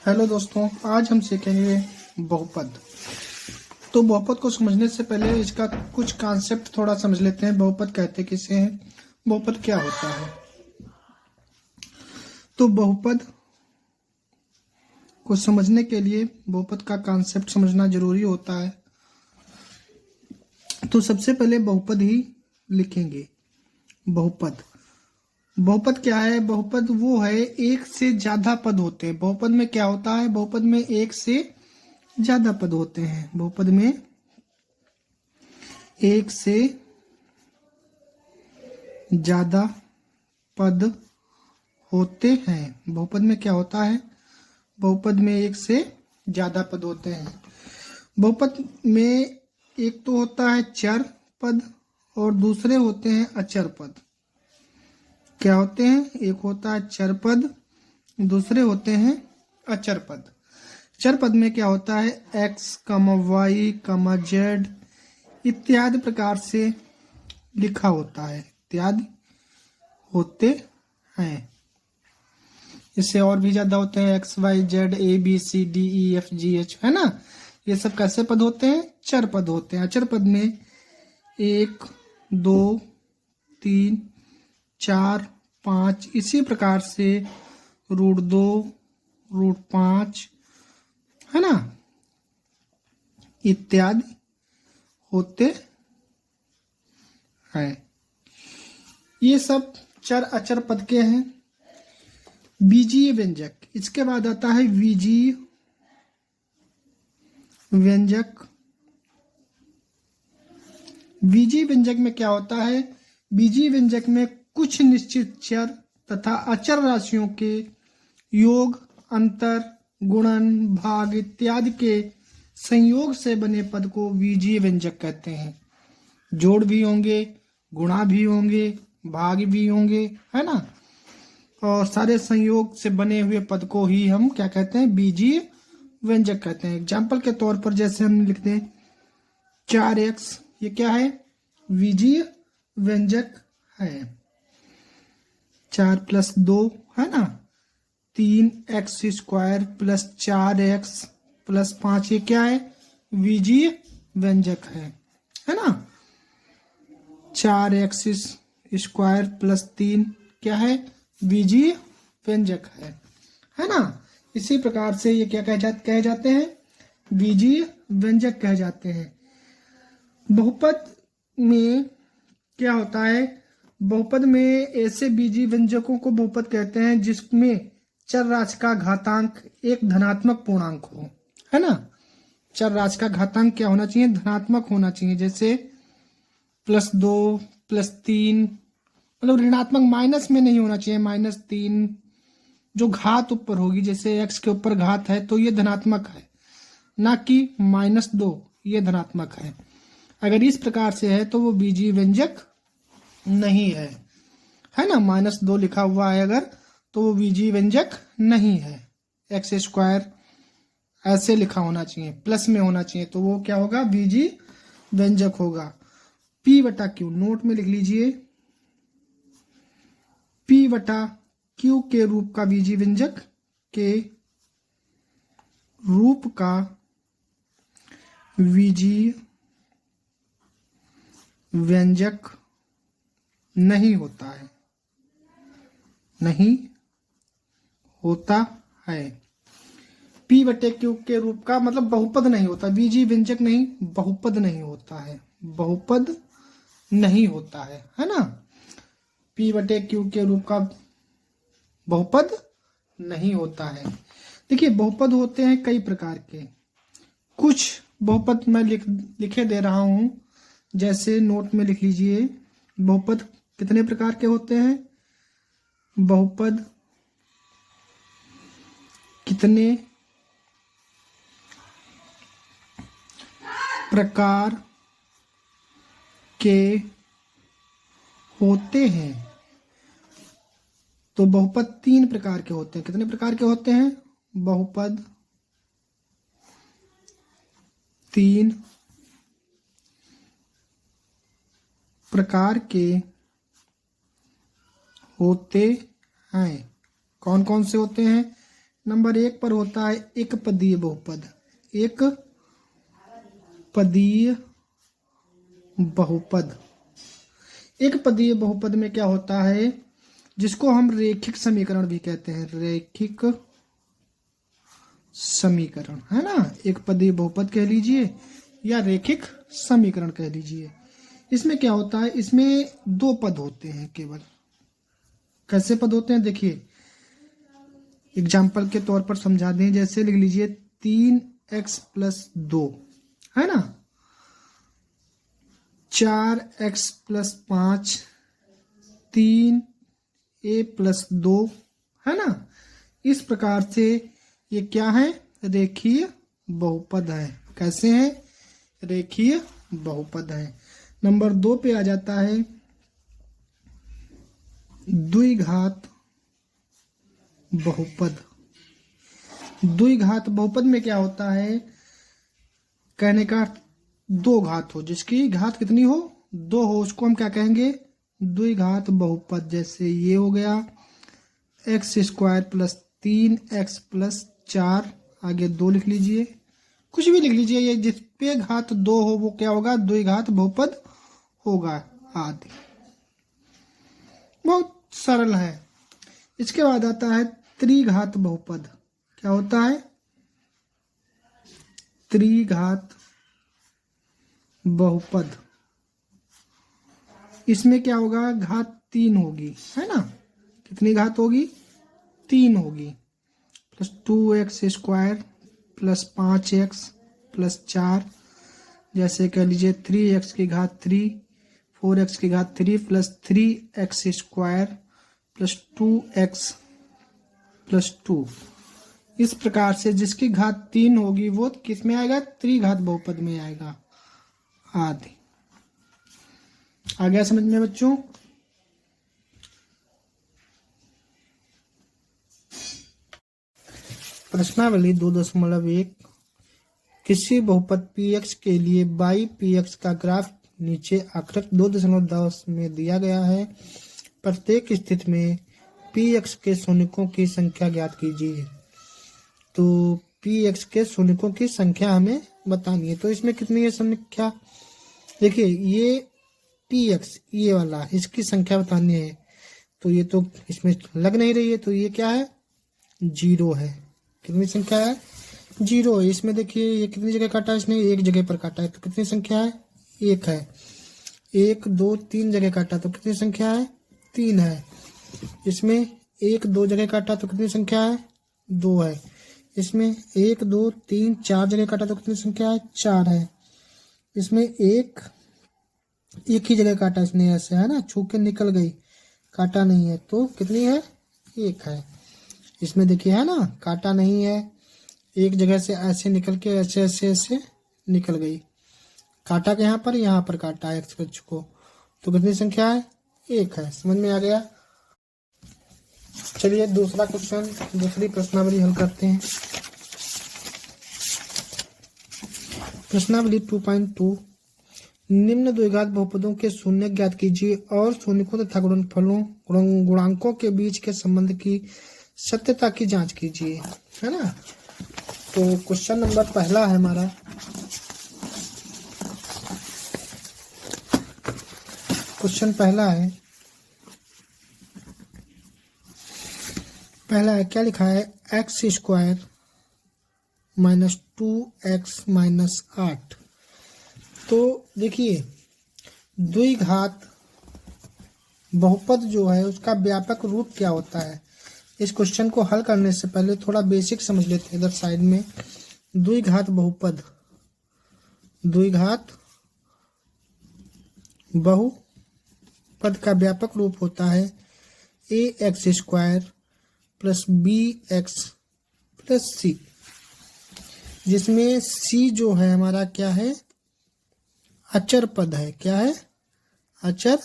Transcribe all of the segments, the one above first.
Hello दोस्तों, आज हम सीखेंगे बहुपद। तो बहुपद को समझने से पहले इसका कुछ कॉन्सेप्ट थोड़ा समझ लेते हैं। बहुपद कहते किसे हैं, बहुपद क्या होता है। तो बहुपद को समझने के लिए बहुपद का कॉन्सेप्ट समझना जरूरी होता है। तो सबसे पहले बहुपद ही लिखेंगे। बहुपद बहुपद क्या है? बहुपद वो है, एक से ज्यादा पद होते हैं। बहुपद में क्या होता है? बहुपद में एक से ज्यादा पद होते हैं। बहुपद में एक से ज्यादा पद होते हैं। बहुपद में क्या होता है? बहुपद में एक से ज्यादा पद होते हैं। बहुपद में एक तो होता है चर पद और दूसरे होते हैं अचर पद। क्या होते हैं? एक होता है चर पद, दूसरे होते हैं अचर पद। चर पद में क्या होता है? x, y, z इत्यादि प्रकार से लिखा होता है, इत्यादि होते हैं। इससे और भी ज्यादा होते हैं, x, y, z, a, b, c, d, e, f, g, h, है ना। ये सब कैसे पद होते हैं? चर पद होते हैं। अचर पद में 1, 2, 3, 4, 5 इसी प्रकार से √2, √5 है ना, इत्यादि होते हैं। ये सब चर अचर पद के हैं। बीजीय व्यंजक, इसके बाद आता है बीजीय व्यंजक। बीजीय व्यंजक में क्या होता है? बीजीय व्यंजक में कुछ निश्चित चर तथा अचर राशियों के योग, अंतर, गुणन, भाग इत्यादि के संयोग से बने पद को बीजीय व्यंजक कहते हैं। जोड़ भी होंगे, गुणा भी होंगे, भाग भी होंगे, है ना। और सारे संयोग से बने हुए पद को ही हम क्या कहते हैं? बीजीय व्यंजक कहते हैं। एग्जाम्पल के तौर पर जैसे हम लिखते हैं 4x, ये क्या है? बीजीय व्यंजक है। 4 + 2 है ना, 3x² + 4x + 5 ये क्या है? बीजीय व्यंजक है ना। 4x² + 3 क्या है? बीजीय व्यंजक है ना। इसी प्रकार से ये क्या कहे जाते हैं? बीजीय व्यंजक कहे जाते हैं। बहुपद में क्या होता है? बहुपद में ऐसे बीजीय व्यंजकों को बहुपद कहते हैं जिसमें चर राशि का घातांक एक धनात्मक पूर्णांक हो, है ना। चर राशि का घातांक क्या होना चाहिए? धनात्मक होना चाहिए। जैसे +2, +3, मतलब ऋणात्मक, माइनस में नहीं होना चाहिए। -3 जो घात ऊपर होगी, जैसे x के ऊपर घात है तो ये धनात्मक है, ना कि -2 ये धनात्मक है। अगर इस प्रकार से है तो वो बीजीय व्यंजक नहीं है ना। -2 लिखा हुआ है अगर, तो वो बीजीय व्यंजक नहीं है। x² ऐसे लिखा होना चाहिए, प्लस में होना चाहिए, तो वो क्या होगा? बीजीय व्यंजक होगा। P/Q नोट में लिख लीजिए। P/Q के रूप का बीजीय व्यंजक के रूप का बीजीय व्यंजक नहीं होता है, नहीं होता है। P/Q के रूप का मतलब बहुपद नहीं होता, बीजीय व्यंजक नहीं, बहुपद नहीं होता है, बहुपद नहीं होता है ना। P/Q के रूप का बहुपद नहीं होता है। देखिए, बहुपद होते हैं कई प्रकार के। कुछ बहुपद मैं लिखे दे रहा हूं, जैसे नोट में लिख लीजिए। बहुपद कितने प्रकार के होते हैं? बहुपद कितने प्रकार के होते हैं? तो बहुपद 3 प्रकार के होते हैं। कितने प्रकार के होते हैं? बहुपद 3 प्रकार के होते हैं। कौन कौन से होते हैं? नंबर 1 पर होता है एक पदीय बहुपद। एक पदीय बहुपद। एक पदीय बहुपद में क्या होता है, जिसको हम रेखिक समीकरण भी कहते हैं, रेखिक समीकरण, है ना। एक पदीय बहुपद कह लीजिए या रेखिक समीकरण कह लीजिए। इसमें क्या होता है, इसमें 2 पद होते हैं केवल। कैसे पद होते हैं देखिए, एग्जाम्पल के तौर पर समझा दें। जैसे लिख लीजिए 3x+2, है ना, 4x+5, 3a+2, है ना। इस प्रकार से ये क्या है, रेखीय बहुपद है। कैसे है, रेखीय बहुपद है। नंबर 2 पे आ जाता है द्विघात बहुपद। द्विघात बहुपद में क्या होता है, कहने का 2 घात हो, जिसकी घात कितनी हो, 2 हो, उसको हम क्या कहेंगे, द्विघात बहुपद। जैसे ये हो गया x² + 3x + 4, आगे 2 लिख लीजिए, कुछ भी लिख लीजिए, ये जिस पे घात 2 हो वो क्या होगा, द्विघात बहुपद होगा आदि। बहुत सरल है। इसके बाद आता है त्रिघात बहुपद। क्या होता है, त्रिघात बहुपद। इसमें क्या होगा, घात 3 होगी, है ना। कितनी घात होगी, 3 होगी। +2x² + 5x + 4, जैसे कह लीजिए 3x की घात 3, 4x की घात 3 + 3x² + 2x + 2। इस प्रकार से जिसकी घात 3 होगी वो किस में आएगा, त्रिघात बहुपद में आएगा आदि। आ गया समझ में बच्चों। प्रश्नावली 2.1, किसी बहुपद px के लिए y px का ग्राफ नीचे आकृति 2.10 में दिया गया है। प्रत्येक स्थिति में px के शून्यकों की संख्या ज्ञात कीजिए। तो px के शून्यकों की संख्या हमें बतानी है। तो इसमें कितनी है संख्या, देखिए ये px ये वाला, इसकी संख्या बतानी है। तो ये तो इसमें लग नहीं रही है, तो ये क्या है, 0 है। कितनी संख्या है, 0 है। इसमें देखिए ये कितनी जगह काटा है, इसने एक जगह पर काटा है, तो कितनी संख्या है, 1 है। 1 2 3 जगह काटा तो कितनी संख्या है, 3 है। इसमें 1 2 जगह काटा तो कितनी संख्या है, 2 है। इसमें 1 2 3 4 जगह काटा तो कितनी संख्या है, 4 है। इसमें एक ही जगह काटा इसने, ऐसे है ना, छू के निकल गई, काटा नहीं है, तो कितनी है, 1 है। इसमें देखिए है ना, काटा नहीं है, एक जगह से ऐसे निकल के ऐसे ऐसे ऐसे निकल गई, काटा के यहाँ पर काटा है x को, तो कितनी संख्या है, 1 है। समझ में आ गया। चलिए दूसरा क्वेश्चन, दूसरी प्रश्नावली हल करते हैं। प्रश्नावली 2.2, निम्न द्विघात बहुपदों के शून्य ज्ञात कीजिए और शून्यकों तथा गुणनफलों गुणांकों के बीच के संबंध की सत्यता की जांच कीजिए, है ना। तो क्वेश्चन नंबर पहला है हमारा, क्वेश्चन पहला है क्या लिखा है, x² - 2x - 8। तो देखिए द्विघात बहुपद जो है उसका व्यापक रूप क्या होता है। इस क्वेश्चन को हल करने से पहले थोड़ा बेसिक समझ लेते हैं। इधर साइड में द्विघात बहुपद, द्विघात बहुपद का व्यापक रूप होता है ax² + bx + c, जिसमें c जो है हमारा क्या है, अचर पद है। क्या है, अचर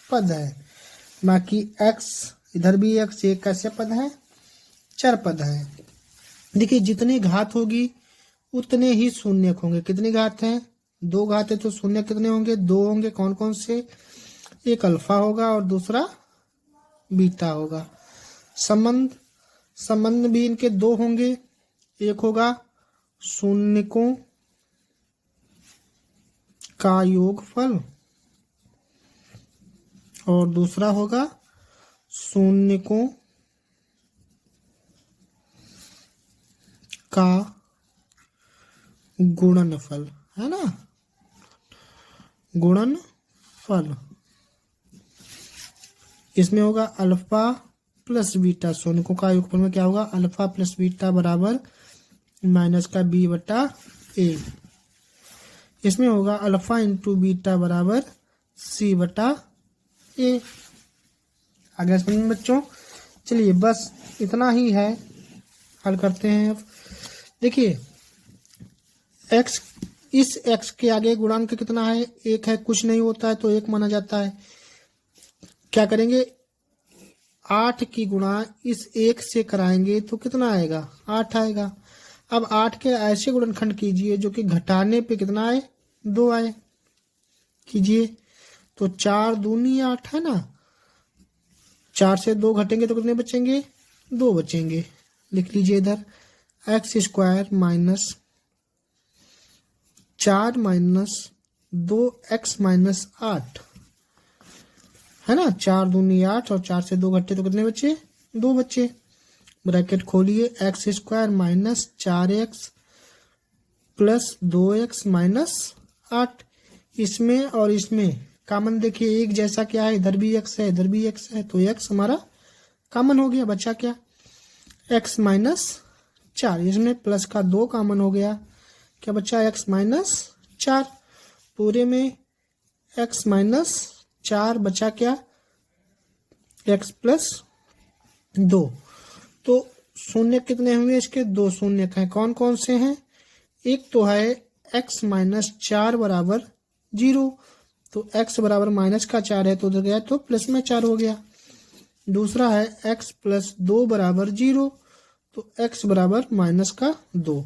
पद है। बाकी x, इधर भी x, एक कैसे पद है, चर पद है। देखिए जितनी घात होगी उतने ही शून्य होंगे। कितनी घात है, 2 घात है, तो शून्य कितने होंगे, 2 होंगे। कौन कौन से, एक अल्फा होगा और दूसरा बीटा होगा। संबंध संबंध भी इनके दो होंगे, एक होगा शून्यकों का योगफल और दूसरा होगा शून्यकों का गुणनफल, है ना, गुणनफल। इसमें होगा अल्फा प्लस बीटा, शून्यकों का योगफल में क्या होगा, अल्फा प्लस बीटा बराबर माइनस का बी बटा ए। इसमें होगा अल्फा इंटू बीटा बराबर सी बटा ए। आगे समझ में बच्चों, चलिए बस इतना ही है, हल करते हैं। अब देखिए x, इस x के आगे गुणांक कितना है, एक है, कुछ नहीं होता है तो एक माना जाता है। क्या करेंगे, 8 की गुणा इस एक से कराएंगे तो कितना आएगा, 8 आएगा। अब 8 के ऐसे गुणनखंड कीजिए जो कि घटाने पे कितना आए, 2 आए, कीजिए। तो 4 दूनी 8 है ना, 4 से 2 घटेंगे तो कितने बचेंगे, 2 बचेंगे। लिख लीजिए इधर x square minus 4 minus 2x minus 8, है ना, 4 दूनी 8 और 4 से 2 घटे तो कितने बचे, 2 बचे। ब्रैकेट खोलिए, x square minus 4x plus 2x minus 8। इसमें और इसमें कॉमन देखिए, एक जैसा क्या है, इधर भी x है इधर भी x है, तो x हमारा कॉमन हो गया। बचा क्या, x माइनस 4, इसमें प्लस का 2 कॉमन हो गया, क्या बचा, x माइनस 4। पूरे में x माइनस 4 बचा क्या, x प्लस 2। तो शून्य कितने हुए इसके, 2 शून्य हैं। कौन कौन से हैं, एक तो है x माइनस 4 बराबर 0, तो x बराबर माइनस का 4 है तो उधर गया तो प्लस में 4 हो गया। दूसरा है x प्लस 2 बराबर 0, तो x बराबर माइनस का 2,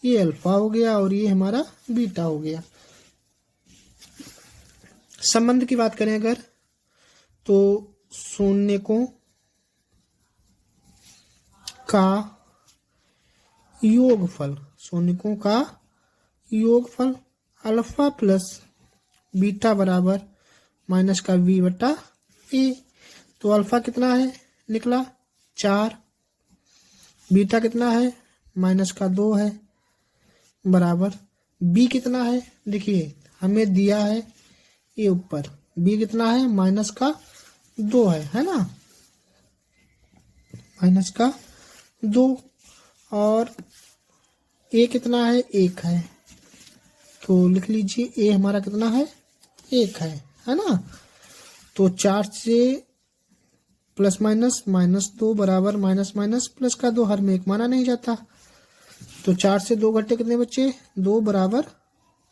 ये अल्फा हो गया और ये हमारा बीटा हो गया। संबंध की बात करें अगर, तो शून्यकों का योगफल, शून्यकों का योगफल अल्फा प्लस बीटा बराबर माइनस का v बटा ए। तो अल्फा कितना है, निकला 4, बीटा कितना है, माइनस का 2 है, बराबर b कितना है, देखिए हमें दिया है ये ऊपर, b कितना है, माइनस का 2 है ना, माइनस का 2, और a कितना है, 1 है, तो लिख लीजिए a हमारा कितना है, 1 है ना। तो 4 से प्लस माइनस माइनस 2 बराबर माइनस माइनस प्लस का 2, हर में 1 माना नहीं जाता, तो 4 से 2 घटे कितने बचे, 2 बराबर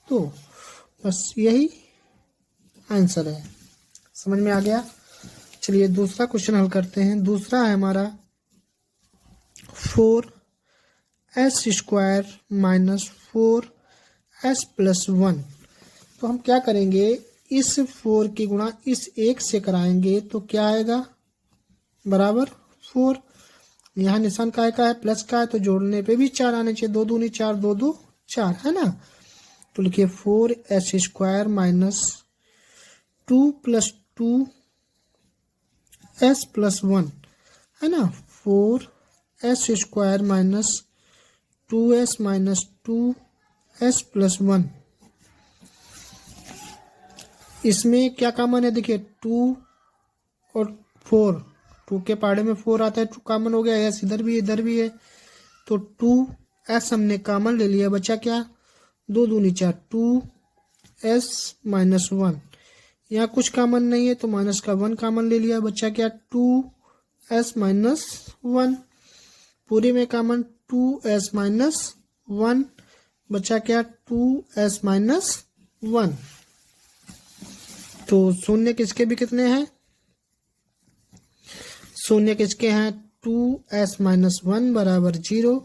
2। बस यही आंसर है, समझ में आ गया। चलिए दूसरा क्वेश्चन हल करते हैं। दूसरा है हमारा 4s square minus 4s plus 1। तो हम क्या करेंगे, इस 4 की गुणा इस 1 से कराएंगे तो क्या आएगा, बराबर 4। यहाँ निशान काय का है, प्लस का है, तो जोड़ने पे भी 4 आने चाहिए, 2 दूनी 4, 2 2 4, है ना। तो लिखिए 4s square minus 2 plus 2s plus 1, है ना, 4s square minus 2s minus 2s plus 1। इसमें क्या कॉमन है, देखिए 2 और 4, 2 के पहाड़े में 4 आता है, 2 कॉमन हो गया, s इधर भी है, तो 2s हमने कॉमन ले लिया, बचा क्या, 2 दूनी 4, 2s माइनस 1। यहाँ कुछ कॉमन नहीं है तो माइनस का 1 कॉमन ले लिया, बचा क्या, 2s माइनस 1। पूरे में कॉमन 2s माइनस 1, बचा क्या, 2s माइनस 1। तो शून्य किसके भी कितने हैं, शून्य किसके हैं, 2s माइनस 1 बराबर 0,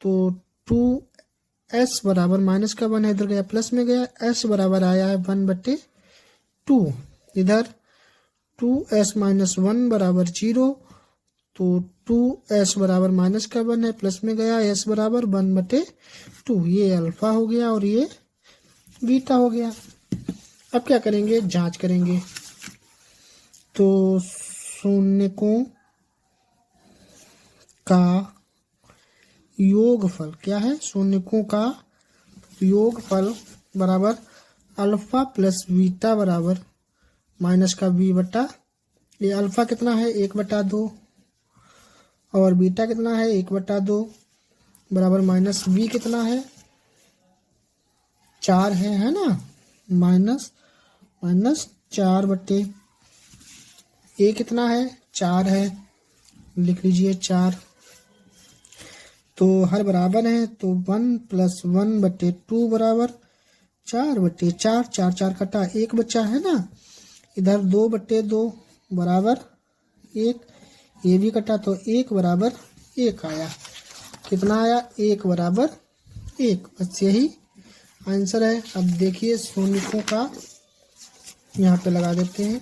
तो 2s बराबर माइनस का 1 है, इधर गया प्लस में गया, s बराबर आया है 1/2। इधर 2s माइनस 1 बराबर 0, तो 2s बराबर माइनस का 1 है, प्लस में गया, s बराबर 1/2। ये अल्फा हो गया और ये बीटा हो गया। अब क्या करेंगे, जांच करेंगे। तो शून्यकों का योगफल क्या है, शून्यकों का योगफल बराबर अल्फा प्लस बीटा बराबर माइनस का b बटा, ये अल्फा कितना है 1/2 और बीटा कितना है 1/2 बराबर माइनस b कितना है 4 है ना, माइनस 4 a कितना है 4 है, लिख लीजिए 4। तो हर बराबर है तो 1 + 1/2 बराबर 4/4, 4 कटा 1 बचा है ना, इधर 2/2 बराबर 1, ये भी कटा तो 1 बराबर 1 आया। कितना आया 1 बराबर 1, बस यही आंसर है। अब देखिए शून्यकों का यहाँ पे लगा देते हैं,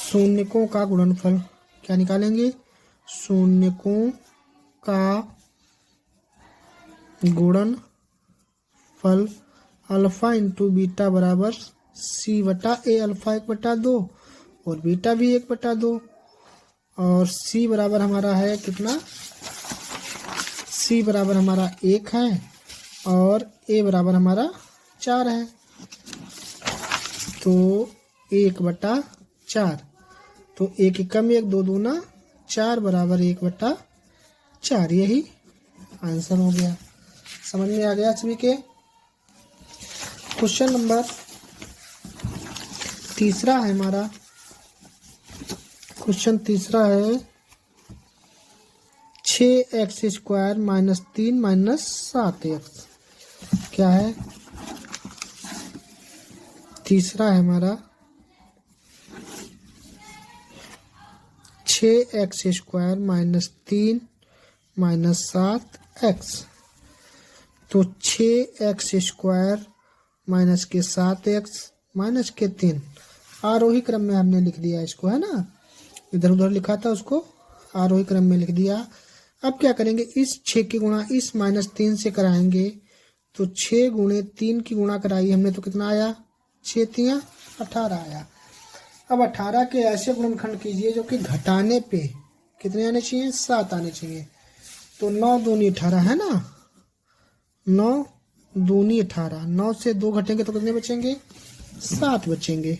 शून्यकों का गुणनफल क्या निकालेंगे, शून्यकों का गुणनफल अल्फा इंटू बीटा बराबर c/a, अल्फा 1/2 और बीटा भी 1/2 और c बराबर हमारा है कितना, c बराबर हमारा 1 है और a बराबर हमारा 4 है, तो 1/4, तो 1 कम 1 2 दूना 4 बराबर 1/4, यही आंसर हो गया। समझ में आ गया सभी के। क्वेश्चन नंबर तीसरा है हमारा, क्वेश्चन तीसरा है 6x² - 3 - 7x, क्या है, तीसरा है हमारा 6x² - 3 - 7x। तो 6x² माइनस के 7x माइनस के 3 आरोही क्रम में हमने लिख दिया इसको, है ना, इधर उधर लिखा था उसको आरोही क्रम में लिख दिया। अब क्या करेंगे, इस 6 की गुणा इस -3 से कराएंगे, तो 6 × 3 की गुणा कराई हमने तो कितना आया 6 × 3 = 18 आया। अब 18 के ऐसे गुणनखंड कीजिए जो कि घटाने पे कितने आने चाहिए 7 आने चाहिए। तो 9 दूनी 18 है ना, 9 दूनी 18, 9 से 2 घटेंगे तो कितने बचेंगे 7 बचेंगे।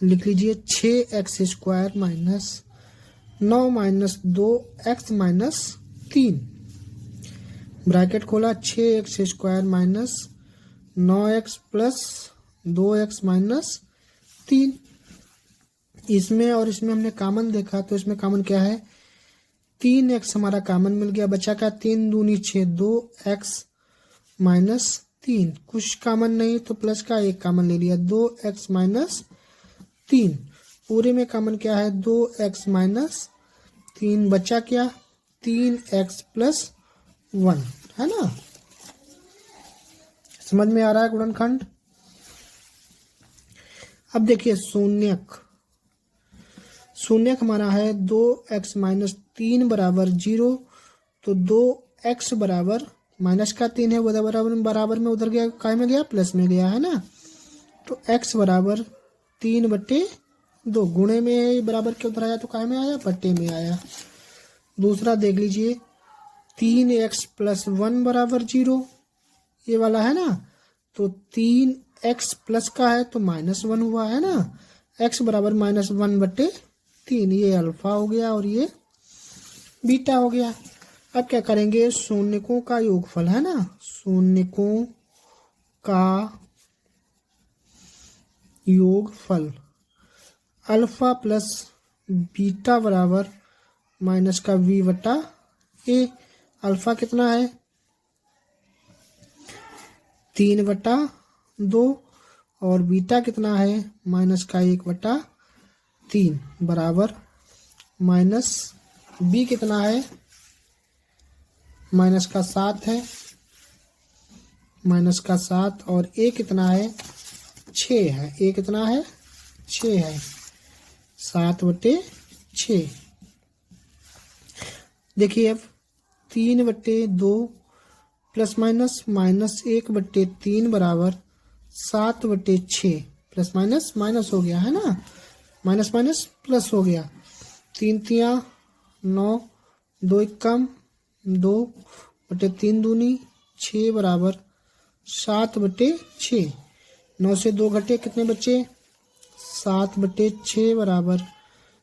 लिख लीजिए 6x² - 9 - 2x - 3 ब्रैकेट खोला, 6x² - 9x + 2x - 3। इसमें और इसमें हमने कॉमन देखा, तो इसमें कॉमन क्या है 3x हमारा कॉमन मिल गया, बचा क्या 3 दूनी 6, 2x - 3, कुछ कॉमन नहीं तो प्लस का 1 कॉमन ले लिया, 2x - 3, पूरे में कॉमन क्या है 2x - 3, बचा क्या 3x + 1, है ना। समझ में आ रहा है गुणनखंड। अब देखिए शून्यक हमारा है 2x - 3 बराबर 0, तो 2x बराबर माइनस का 3 है, उधर बराबर में उधर गया, काय में गया प्लस में गया, है ना। तो x बराबर 3/2, गुणे में बराबर के उधर आया तो काय में आया बट्टे में आया। दूसरा देख लीजिए 3x + 1 बराबर 0, ये वाला है ना, तो 3x प्लस का है तो -1 हुआ, है ना, x बराबर -1/3, ये अल्फा हो गया और ये बीटा हो गया। अब क्या करेंगे, शून्यकों का योगफल, है ना, शून्यकों का योगफल अल्फा प्लस बीटा बराबर माइनस का v/a, अल्फा कितना है 3/2 और बीटा कितना है माइनस का 1/3 बराबर माइनस b कितना है माइनस का 7 है, माइनस का 7 और a कितना है 6 है, a कितना है 6 है, 7/6। देखिए अब 3/2 प्लस माइनस -1/3 बराबर 7/6 प्लस माइनस माइनस हो गया है ना, माइनस माइनस प्लस हो गया। 3 तिया 9, 2 एकम 2/3 दूनी 6 बराबर 7/6। 9 से 2 घटे कितने बचे? 7/6 बराबर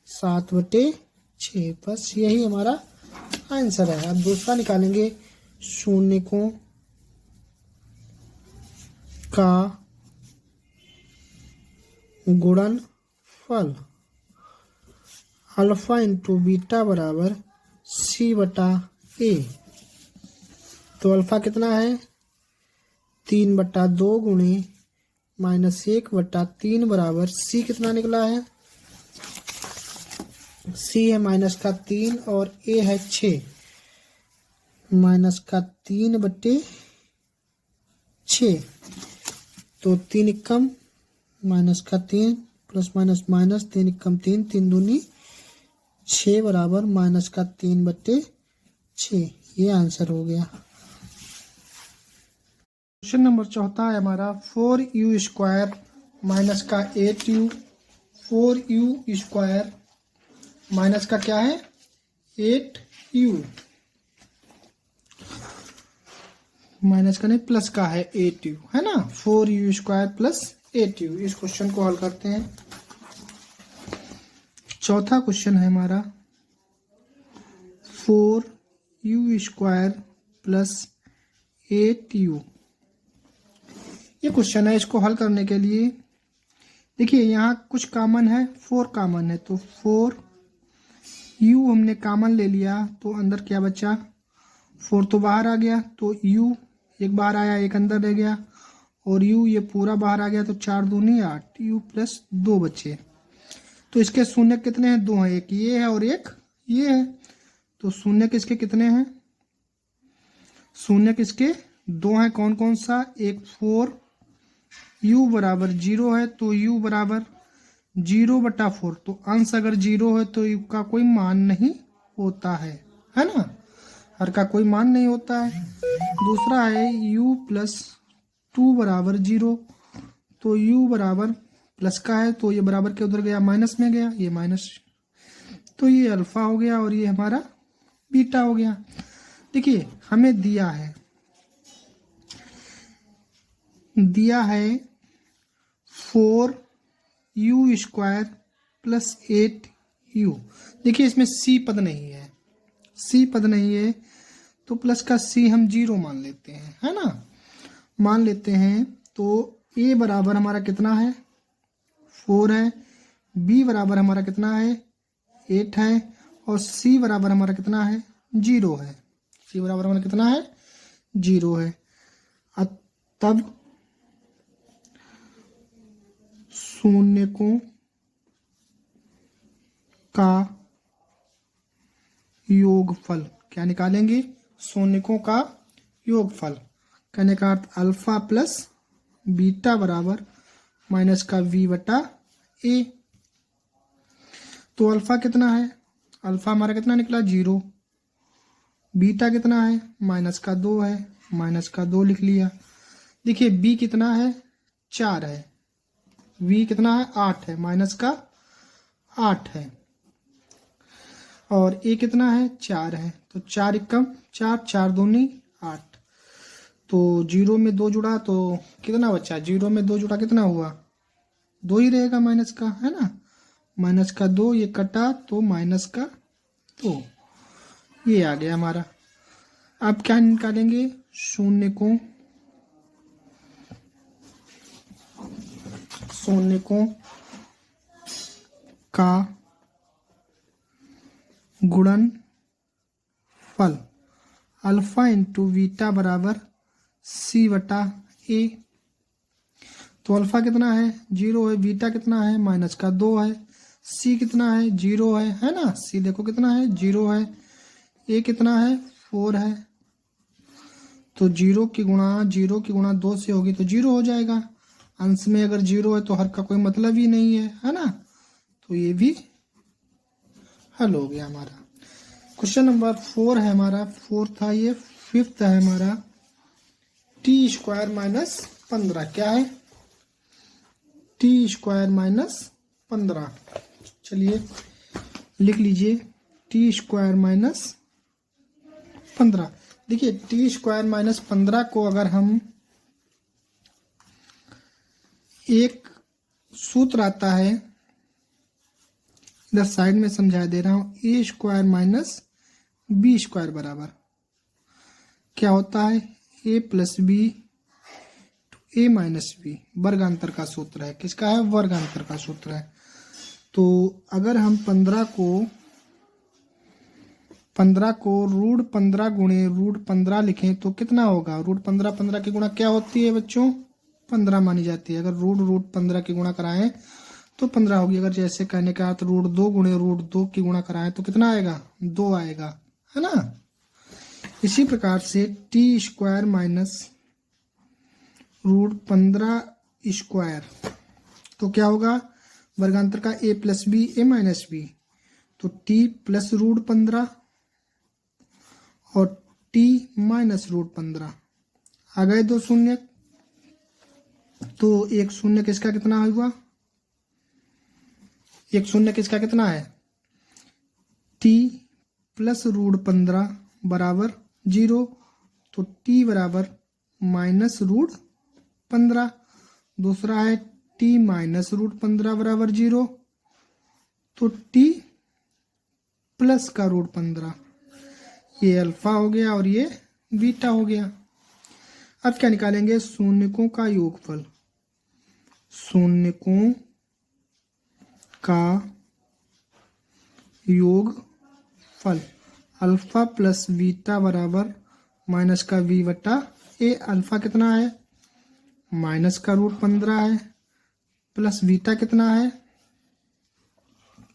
7/6। बस यही हमारा आंसर है। अब दूसरा निकालेंगे, शून्यकों का गुणनफल अल्फा इंटू बीटा बराबर C/A। तो अल्फा कितना है? 3/2 गुणे -1/3 बराबर C कितना निकला है? C है -3 और A है 6। -3/6 तो 3 एकम -3 प्लस माइनस माइनस 3 एकम 3, 3 दूनी 6 बराबर -3/6। ये आंसर हो गया। क्वेश्चन नंबर चौथा है हमारा 4u² माइनस का 8u। 4u² माइनस का क्या है? 8u। माइनस का नहीं प्लस का है 8u, है ना। 4u² plus 8u। इस क्वेश्चन को हल करते हैं। चौथा क्वेश्चन है हमारा 4u² प्लस 8u। ये क्वेश्चन है, इसको हल करने के लिए देखिए यहाँ कुछ कॉमन है, 4 कॉमन है, तो 4u हमने कॉमन ले लिया तो अंदर क्या बचा? 4 तो बाहर आ गया, तो u एक बाहर आया, एक अंदर रह गया, और u ये पूरा बाहर आ गया, तो 4 दूनी 8, u प्लस 2 बचे। तो इसके शून्य कितने हैं? 2 हैं, एक ये है और एक ये है। तो शून्य किसके कितने हैं? शून्य किसके 2 हैं। कौन कौन सा? एक 4u बराबर 0 है, तो u बराबर 0/4। तो अंश अगर 0 है तो u का कोई मान नहीं होता है ना, हर का कोई मान नहीं होता है। दूसरा है u प्लस 2 बराबर 0, तो u बराबर प्लस का है, तो ये बराबर के उधर गया, माइनस में गया, ये माइनस, तो ये अल्फा हो गया और ये हमारा बीटा हो गया। देखिए हमें दिया है 4u² प्लस 8u। देखिए इसमें c पद नहीं है, c पद नहीं है, तो प्लस का c हम 0 मान लेते हैं, है ना, मान लेते हैं। तो a बराबर हमारा कितना है? 4 है। b बराबर हमारा कितना है? 8 है। और c बराबर हमारा कितना है? 0 है। c बराबर हमारा कितना है? 0 है। तब शून्यकों का योगफल क्या निकालेंगे? शून्यकों का योगफल। कहने का अर्थ अल्फा प्लस बीटा बराबर माइनस का v/a। तो अल्फा कितना है? अल्फा हमारा कितना निकला? 0। बीटा कितना है? -2 है, -2 लिख लिया। देखिए b कितना है? 4 है। v कितना है? 8 है, -8 है। और a कितना है? 4 है, तो 4 एकम 4, 4 दूनी 8। तो 0 में 2 जुड़ा तो कितना बचा? 0 में 2 जुड़ा कितना हुआ? 2 ही रहेगा माइनस का, है ना, -2, ये कटा तो -2, ये आ गया हमारा। अब क्या निकालेंगे? शून्यकों का गुणनफल अल्फा इंटू बीटा बराबर c/a। तो अल्फा कितना है? 0 है। बीटा कितना है? -2 है। c कितना है? 0 है ना। c देखो कितना है? 0 है। a कितना है? 4 है। तो 0 की गुणा 2 से होगी तो 0 हो जाएगा। अंश में अगर 0 है तो हर का कोई मतलब ही नहीं है ना। तो ये भी हल हो गया हमारा। क्वेश्चन नंबर 4 है हमारा, 4 था ये, 5th है हमारा, टी स्क्वायर माइनस 15 क्या है, टी स्क्वायर माइनस 15। चलिए लिख लीजिए टी स्क्वायर माइनस 15। देखिए टी स्क्वायर माइनस 15 को अगर हम, एक सूत्र आता है, इधर साइड में समझा दे रहा हूं, A square minus B square बराबर क्या होता है, A plus B to A minus B, वर्गांतर का सूत्र है। किसका है, वर्गांतर का सूत्र है। तो अगर हम 15 को रूट 15 गुणे रूट 15 लिखें तो कितना होगा, रूट 15 15 की गुणा क्या होती है बच्चों, 15 मानी जाती है। अगर रूट 15 की गुणा कराएं तो 15 होगी। अगर जैसे कहने का अर्थ रूट 2 गुणे रूट 2 की गुणा कराएं तो कितना आएगा, 2 आएगा, है ना। इसी प्रकार से T square minus root 15 square तो क्या होगा, वर्गांतर का A plus B A minus B, तो टी प्लस रूट 15 और टी माइनस रूट 15 आ गए 2 शून्य, तो 1 शून्य किसका कितना हुआ, 1 शून्य किसका कितना है, टी प्लस रूट 15 बराबर 0, तो टी बराबर माइनस रूट 15। दूसरा है टी माइनस रूट 15 बराबर 0, तो टी प्लस का रूट 15, ये अल्फा हो गया और ये बीटा हो गया। अब क्या निकालेंगे, शून्यकों का योगफल, शून्यकों का योगफल, अल्फा प्लस बीटा बराबर माइनस का वी बटा ए। अल्फा कितना है, माइनस का रूट 15 है, प्लस बीटा कितना है,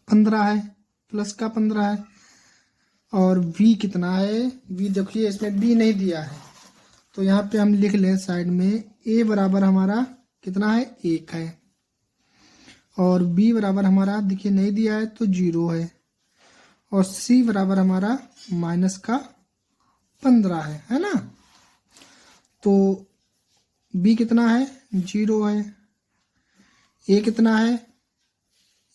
15 है, प्लस का 15 है, और v कितना है, v देखिए इसमें b नहीं दिया है, तो यहाँ पे हम लिख लें साइड में, a बराबर हमारा कितना है, 1 है, और b बराबर हमारा देखिए नहीं दिया है तो 0 है, और c बराबर हमारा माइनस का 15 है ना। तो b कितना है, 0 है, a कितना है,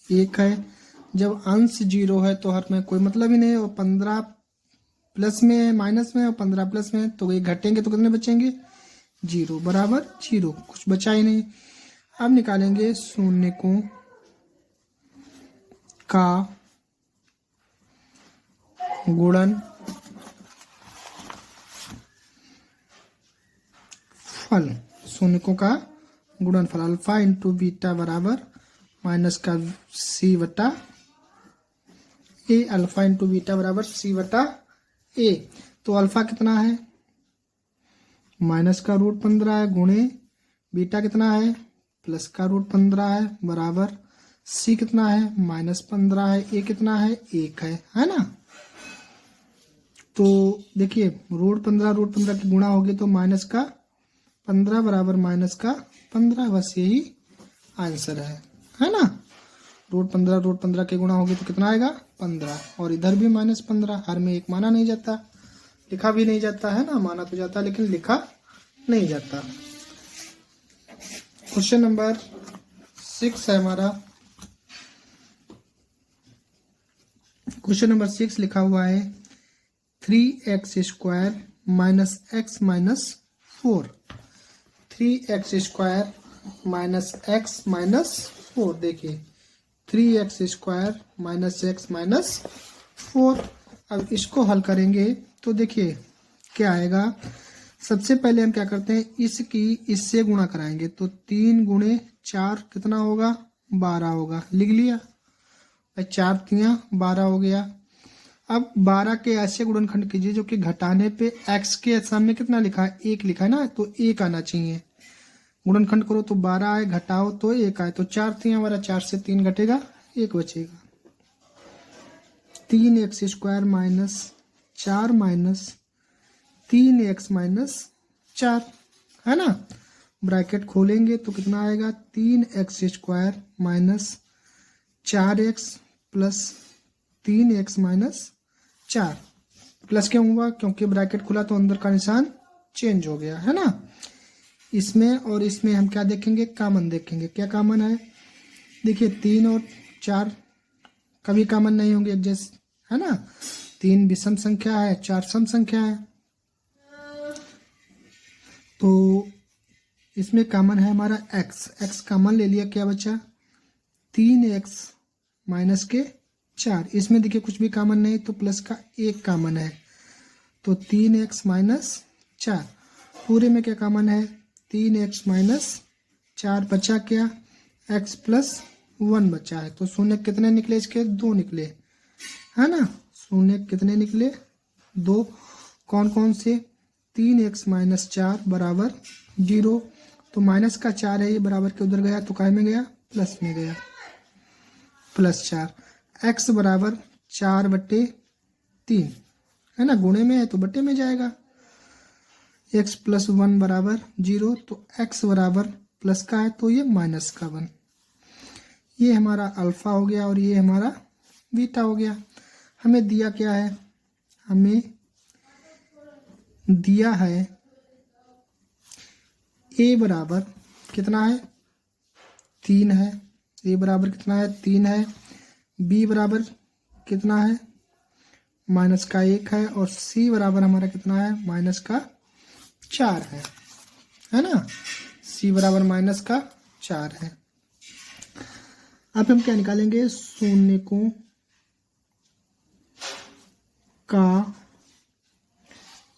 1 है। जब अंश 0 है तो हर में कोई मतलब ही नहीं है, और 15 प्लस में है, माइनस में है, और 15 प्लस में है, तो ये घटेंगे तो कितने बचेंगे, 0 बराबर 0, कुछ बचा ही नहीं। अब निकालेंगे शून्यकों का गुणन फल, शून्यकों का गुणनफल, अल्फा इंटू बीटा बराबर माइनस का सी बटा ए, अल्फा इंटू बीटा बराबर सी बटा ए। तो अल्फा कितना है, माइनस का रूट 15 है, गुणे बीटा कितना है, प्लस का रूट 15 है, बराबर सी कितना है, माइनस 15 है, ए कितना है, 1 है ना। तो देखिए रूट 15 की गुणा होगी तो माइनस का 15 बराबर माइनस का 15, बस यही आंसर है ना। रूट 15 की गुणा होगी तो कितना आएगा, 15, और इधर भी माइनस 15, हर में एक माना नहीं जाता, लिखा भी नहीं जाता है ना, माना तो जाता लेकिन लिखा नहीं जाता। क्वेश्चन नंबर 6 है हमारा, क्वेश्चन नंबर 6 लिखा हुआ है 3x square minus x minus 4, 3x square minus x minus 4। देखिए 3x square minus x minus 4। अब इसको हल करेंगे तो देखिए क्या आएगा। सबसे पहले हम क्या करते हैं, इसकी इससे गुणा कराएंगे, तो 3 गुणे 4 कितना होगा, 12 होगा, लिख लिया, 4 3 12 हो गया। अब 12 के ऐसे गुणनखंड कीजिए जो कि घटाने पे x के सामने कितना लिखा है, 1 लिखा है ना, तो 1 आना चाहिए। गुणनखंड करो तो 12 आए, घटाओ तो 1 आए, तो 4 3 हमारा 4 से 3 घटेगा, 1 बचेगा। 3x square minus 4 minus 3x minus 4 है ना। ब्रैकेट खोलेंगे तो कितना आएगा, 3x square minus 4x plus 3x minus 4। Plus क्यों हुआ? क्योंकि ब्रैकेट खुला तो अंदर का निशान चेंज हो गया, है ना। इसमें और इसमें हम क्या देखेंगे? कॉमन देखेंगे। क्या कॉमन है? देखिए 3 और 4 कभी कॉमन नहीं होंगे एडजस्ट, है ना। 3 विषम संख्या है, 4 सम संख्या है, तो इसमें कॉमन है हमारा x। x कॉमन ले लिया, क्या बचा? 3x माइनस के 4। इसमें देखिए कुछ भी कॉमन नहीं, तो प्लस का 1 कॉमन है, तो 3x माइनस 4। पूरे में क्या कॉमन है? 3x माइनस 4 बचा क्या? x प्लस 1 बचा है। तो शून्य कितने निकले इसके? 2 निकले, है ना। शून्य कितने निकले? 2। कौन कौन से? 3x माइनस 4 बराबर 0। तो माइनस का 4 है, ये बराबर के उधर गया तो काय में गया? प्लस में गया, प्लस 4। x बराबर 4/3, है ना। गुणे में है तो बट्टे में जाएगा। x प्लस 1 बराबर 0, तो x बराबर प्लस का है तो ये माइनस का 1। ये हमारा अल्फा हो गया और ये हमारा बीटा हो गया। हमें दिया क्या है? हमें दिया है a बराबर कितना है? 3 है। a बराबर कितना है? 3 है। b बराबर कितना है? माइनस का 1 है। और c बराबर हमारा कितना है? माइनस का 4 है ना। c बराबर माइनस का 4 है। अब हम क्या निकालेंगे? शून्यकों का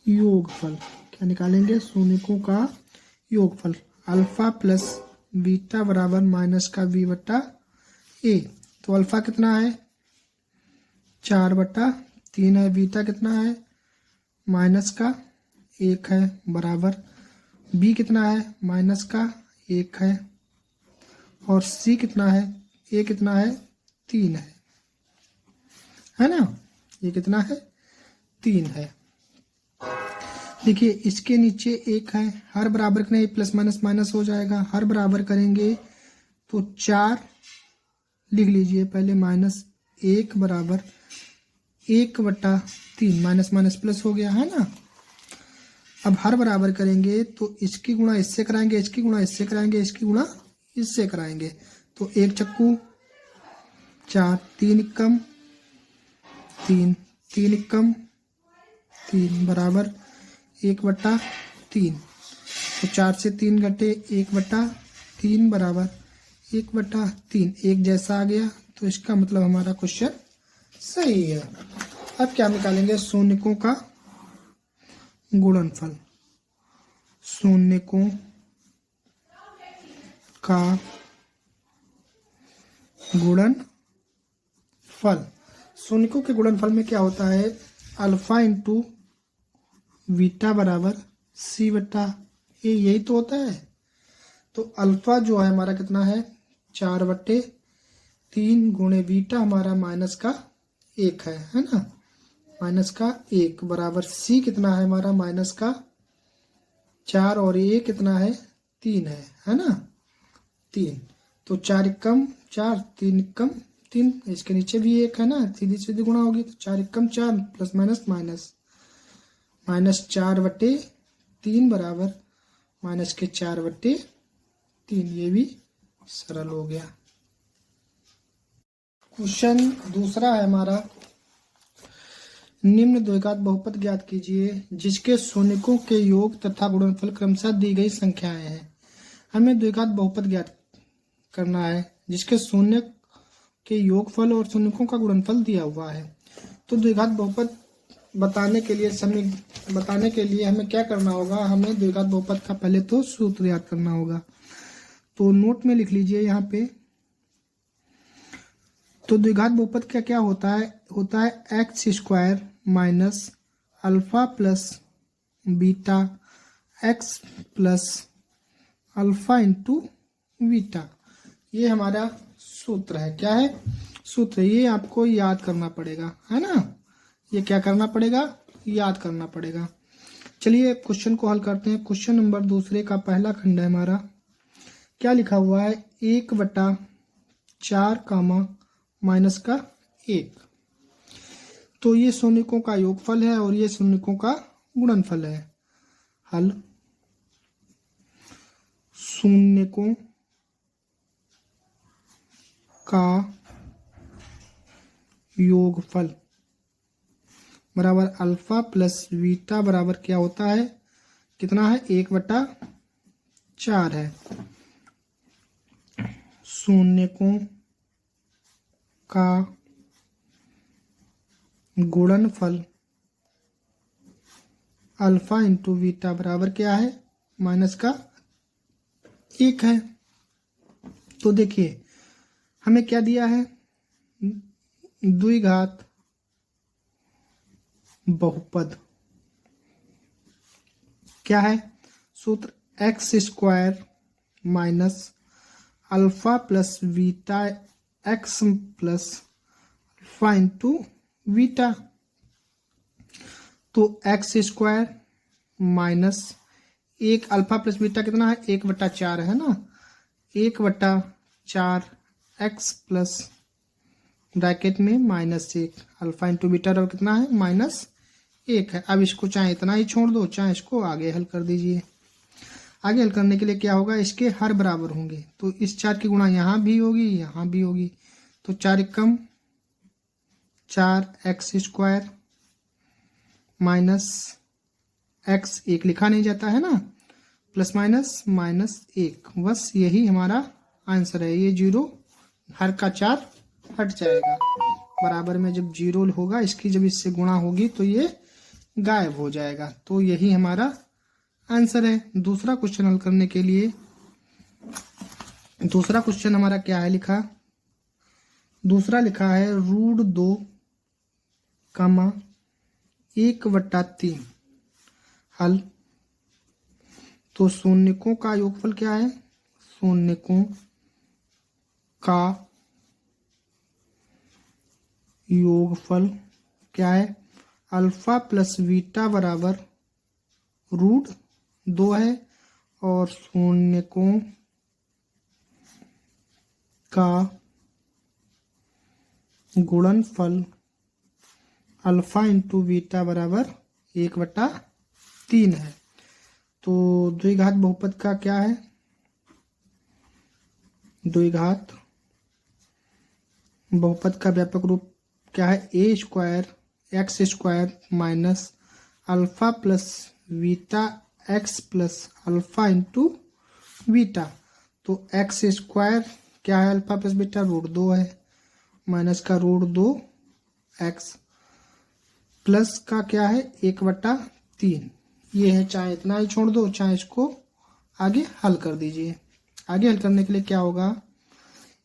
योगफल। क्या निकालेंगे? शून्यकों का योगफल। अल्फा प्लस बीटा बराबर माइनस का b/a। तो अल्फा कितना है? 4/3 है। बीटा कितना है? माइनस का 1 है, बराबर b कितना है? माइनस का 1 है। और c कितना है? a कितना है? 3 है ना। ये कितना है? 3 है। देखिए इसके नीचे 1 है, हर बराबर के नहीं प्लस माइनस माइनस हो जाएगा। हर बराबर करेंगे तो 4 लिख लीजिए पहले, -1 बराबर 1/3। माइनस माइनस प्लस हो गया, है ना। अब हर बराबर करेंगे तो इसकी गुणा इससे कराएंगे, इसकी गुणा इससे कराएंगे, इसकी गुणा इससे कराएंगे। तो 1 चक्कू 4, 3 एकम 3, 3 एकम 3 बराबर 1/3। तो 4 से 3 घटे 1/3 बराबर 1/3। एक जैसा आ गया, तो इसका मतलब हमारा क्वेश्चन सही है। अब क्या निकालेंगे? शून्यकों का गुणनफल। शून्यकों का गुणनफल। शून्यकों के गुणनफल में क्या होता है? अल्फा इंटू बीटा बराबर c/a, यही तो होता है। तो अल्फा जो है हमारा कितना है? 4/3 गुणे बीटा हमारा माइनस का 1 है ना। माइनस का 1 बराबर c कितना है हमारा? माइनस का 4 और a कितना है? 3 है ना। 3। तो 4 एकम 4, 3 एकम 3। इसके नीचे भी 1 है ना, सीधी सीधी गुणा होगी। तो 4 एकम 4 प्लस माइनस माइनस -4/3 बराबर माइनस के 4/3। ये भी सरल हो गया। क्वेश्चन दूसरा है हमारा, निम्न द्विघात बहुपद ज्ञात कीजिए जिसके शून्यकों के योग तथा गुणनफल क्रमशः दी गई संख्याएं हैं। हमें द्विघात बहुपद ज्ञात करना है जिसके शून्य के योगफल और शून्यकों का गुणनफल दिया हुआ है। तो द्विघात बहुपद बताने के लिए हमें क्या करना होगा? हमें द्विघात बहुपद का पहले तो सूत्र याद करना होगा। तो नोट में लिख लीजिए यहाँ पे। तो द्विघात बहुपद का क्या होता है x² minus alpha plus beta x plus alpha into beta. ये हमारा सूत्र है। क्या है? सूत्र। ये आपको याद करना पड़ेगा, है ना। ये क्या करना पड़ेगा? याद करना पड़ेगा। चलिए क्वेश्चन को हल करते हैं। क्वेश्चन नंबर दूसरे का पहला खंड है हमारा। क्या लिखा हुआ है? 1/4 कामा माइनस का 1। तो ये शून्यकों का योगफल है और ये शून्यकों का गुणनफल है। हल शून्यकों का योगफल बराबर अल्फा प्लस बीटा बराबर क्या होता है, कितना है, 1/4 है। शून्यकों का गुणनफल अल्फा इंटू बीटा बराबर क्या है, -1 है। तो देखिए हमें क्या दिया है, द्विघात बहुपद क्या है, सूत्र x² minus alpha plus beta x plus alpha into beta. तो x² minus 1 alpha plus beta कितना है, 1/4 है ना, 1/4 x प्लस ब्रैकेट में -1 अल्फा इंटू बीटा और कितना है, -1 है। अब इसको चाहे इतना ही छोड़ दो, चाहे इसको आगे हल कर दीजिए। आगे हल करने के लिए क्या होगा, इसके हर बराबर होंगे, तो इस 4 की गुणा यहाँ भी होगी, यहाँ भी होगी। तो 4 एकम 4 x² माइनस x, 1 लिखा नहीं जाता है ना, प्लस माइनस -1, बस यही हमारा आंसर है। ये 0 हर का 4 हट जाएगा, बराबर में जब 0 होगा इसकी जब इससे गुणा होगी तो ये गायब हो जाएगा। तो यही हमारा आंसर है। दूसरा क्वेश्चन हल करने के लिए, दूसरा क्वेश्चन हमारा क्या है लिखा, दूसरा लिखा है √2, 1/3 हल। तो शून्यकों का योगफल क्या है, शून्यकों का योगफल क्या है, अल्फा प्लस बीटा बराबर √2 है, और शून्यकों का गुणनफल अल्फा इंटू बीटा बराबर 1/3 है। तो द्विघात बहुपद का क्या है, द्विघात बहुपद का व्यापक रूप क्या है, a² x² minus alpha plus beta x plus alpha into beta. तो x² क्या है, अल्फा प्लस बीटा √2 है, माइनस का √2 x प्लस का क्या है, 1/3 ये है। चाहे इतना ही छोड़ दो, चाहे इसको आगे हल कर दीजिए। आगे हल करने के लिए क्या होगा,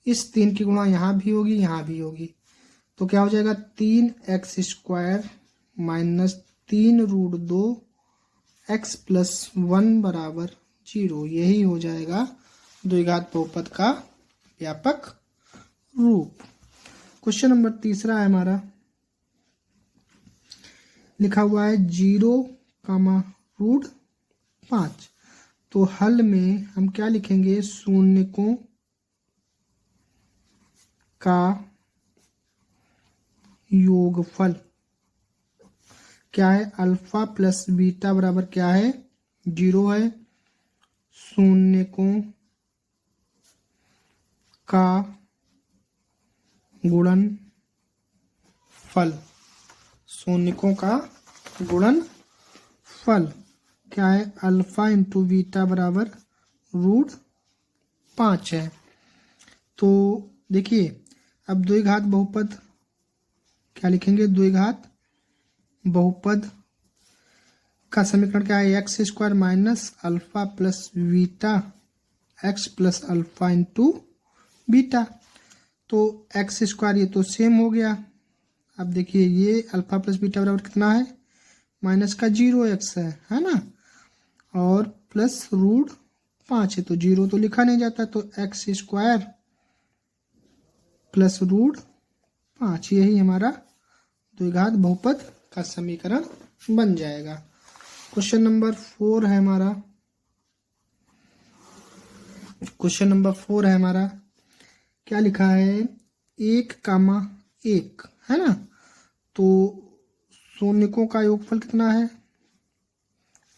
इस 3 की गुणा यहाँ भी होगी, यहाँ भी होगी, तो क्या हो जाएगा, 3x² माइनस 3√2 x प्लस 1 बराबर 0। यही हो जाएगा द्विघात बहुपद का व्यापक रूप। क्वेश्चन नंबर तीसरा है हमारा, लिखा हुआ है 0, √5। तो हल में हम क्या लिखेंगे, शून्यकों का योगफल क्या है, अल्फा प्लस बीटा बराबर क्या है, 0 है। शून्यकों का गुणनफल, शून्यकों का गुणनफल क्या है, अल्फा इंटू बीटा बराबर √5 है। तो देखिए अब द्विघात बहुपद क्या लिखेंगे, द्विघात बहुपद का समीकरण क्या है, x² minus alpha plus beta x plus alpha into beta. तो x² ये तो सेम हो गया। अब देखिए ये अल्फा प्लस बीटा बराबर कितना है, माइनस का 0x है ना, और प्लस √5 है, तो 0 तो लिखा नहीं जाता, तो x² प्लस √5 यही हमारा द्विघात बहुपद का समीकरण बन जाएगा। क्वेश्चन नंबर 4 है हमारा, क्वेश्चन नंबर 4 है हमारा, क्या लिखा है, 1, 1 है ना। तो शून्यकों का योगफल कितना है?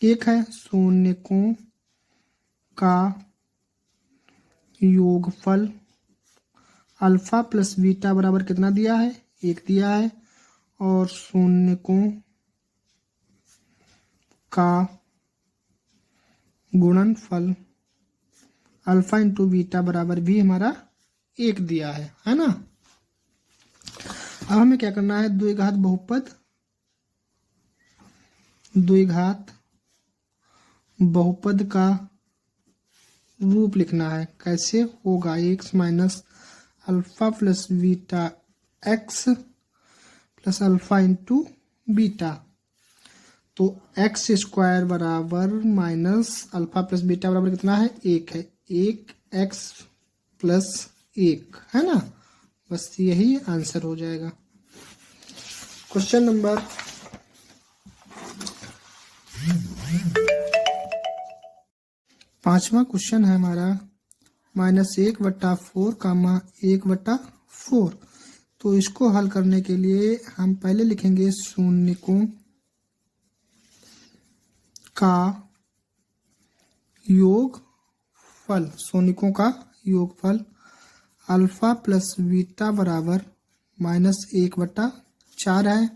1 है। शून्यकों का योगफल अल्फा प्लस बीटा बराबर कितना दिया है? 1 दिया है। और शून्यकों का गुणनफल अल्फा इंटू बीटा बराबर भी हमारा 1 दिया है ना। अब हमें क्या करना है? द्विघात बहुपद का रूप लिखना है। कैसे होगा? X minus alpha plus beta x plus alpha into beta. तो एक्स स्क्वायर बराबर माइनस अल्फा प्लस बीटा बराबर कितना है? 1 है। 1 एक्स प्लस 1 है ना। बस यही आंसर हो जाएगा। क्वेश्चन नंबर 5वां क्वेश्चन है हमारा -1/4 कामा 1/4। तो इसको हल करने के लिए हम पहले लिखेंगे शून्यकों का योगफल। शून्यकों का योगफल अल्फा प्लस बीटा बराबर -1/4 है।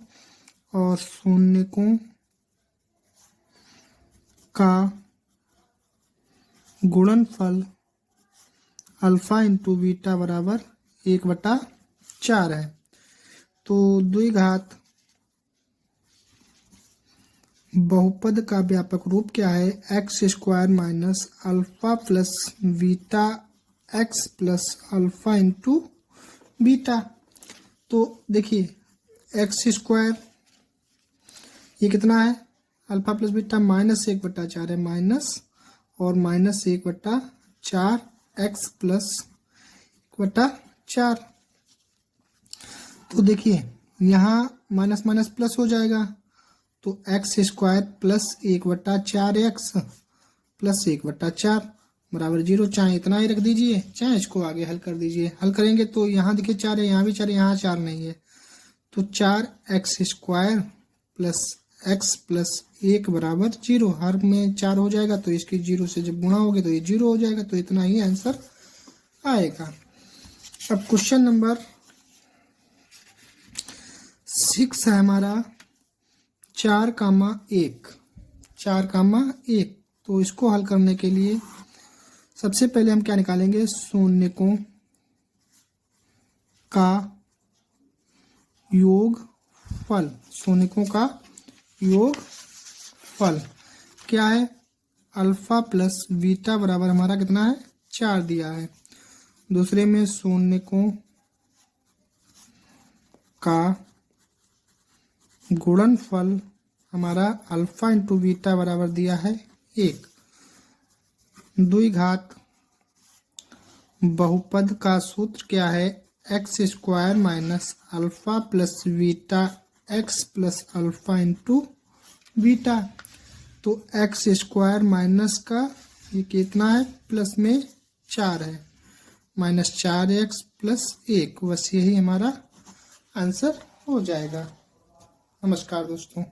और शून्यकों का गुणनफल अल्फा इंटू बीटा बराबर 1/4 है। तो द्विघात बहुपद का व्यापक रूप क्या है? X square minus alpha plus beta x plus alpha into beta. तो देखिए एक्स स्क्वायर ये कितना है? अल्फा प्लस बीटा -1/4 है। माइनस और -1/4 एक्स प्लस 1/4। तो देखिए यहाँ माइनस माइनस प्लस हो जाएगा। तो x square plus 1/4 x plus 1/4 बराबर 0। चाहे इतना ही रख दीजिए, चाहे इसको आगे हल कर दीजिए। हल करेंगे तो यहाँ देखिए 4 है, यहाँ भी 4 है, यहाँ 4 नहीं है। तो 4 x square plus x plus 1 बराबर 0। हर में 4 हो जाएगा तो इसकी 0 से जब गुणा होगी तो ये 0 हो जाएगा। तो इतना ही आंसर आएगा। अब क्वेश्चन नंबर 6 है हमारा 4,1। तो इसको हल करने के लिए सबसे पहले हम क्या निकालेंगे? शून्यकों का योगफल। शून्यकों का योगफल क्या है? अल्फा प्लस बीटा बराबर हमारा कितना है? 4 दिया है। दूसरे में शून्यकों का गुणनफल हमारा अल्फा इंटू बीटा बराबर दिया है 1। द्विघात बहुपद का सूत्र क्या है? X square minus alpha plus beta x plus alpha into beta. तो एक्स स्क्वायर माइनस का ये कितना है? प्लस में 4 है। -4x plus 1। बस यही हमारा आंसर हो जाएगा। नमस्कार दोस्तों।